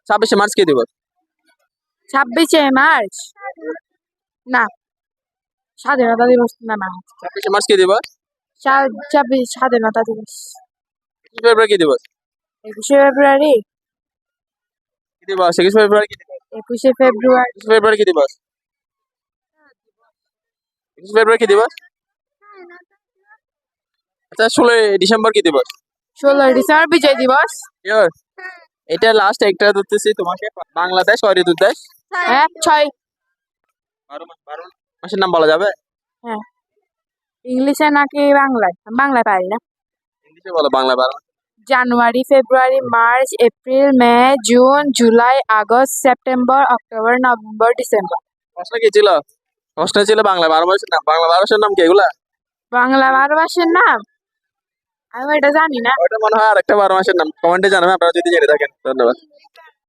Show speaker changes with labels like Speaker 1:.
Speaker 1: 26শে March কি দিবস?
Speaker 2: 26শে March না, স্বাধীনতা দিবস না না
Speaker 1: 26শে মার্চ কি দিবস?
Speaker 2: 26 স্বাধীনতা দিবস।
Speaker 1: 21শে ফেব্রুয়ারি কি দিবস?
Speaker 2: 21শে ফেব্রুয়ারি
Speaker 1: কি দিবস? 21শে ফেব্রুয়ারি কি দিবস?
Speaker 2: 21শে ফেব্রুয়ারি
Speaker 1: 21শে ফেব্রুয়ারি কি দিবস? 21শে ফেব্রুয়ারি কি দিবস? আচ্ছা 16ই ডিসেম্বর কি দিবস?
Speaker 2: 16ই ডিসেম্বর বিজয় দিবস।
Speaker 1: Sure? এটা লাস্ট একটা ধরতেছি তোমাকে, বাংলাদেশ কয় ঋতুর দেশ?
Speaker 2: হ্যাঁ 6।
Speaker 1: 12 মাসের নাম বলা যাবে?
Speaker 2: হ্যাঁ, ইংলিশে নাকি বাংলায়? বাংলায় পারি না।
Speaker 1: ইংলিশে বলো, বাংলা 12 মাস।
Speaker 2: January, February, March, April, May, June, July, August, September, October, November, December.
Speaker 1: প্রশ্ন কি ছিল? প্রশ্ন ছিল বাংলা 12 মাসের নাম। বাংলা 12 মাসের নাম কি এগুলা?
Speaker 2: বাংলা 12 মাসের নাম আমি এটা জানি না।
Speaker 1: ওটা মনে হয় আরেকটা 12 মাসের নাম। কমেন্টে জানাবেন আপনারা যদি জেনে থাকেন। ধন্যবাদ।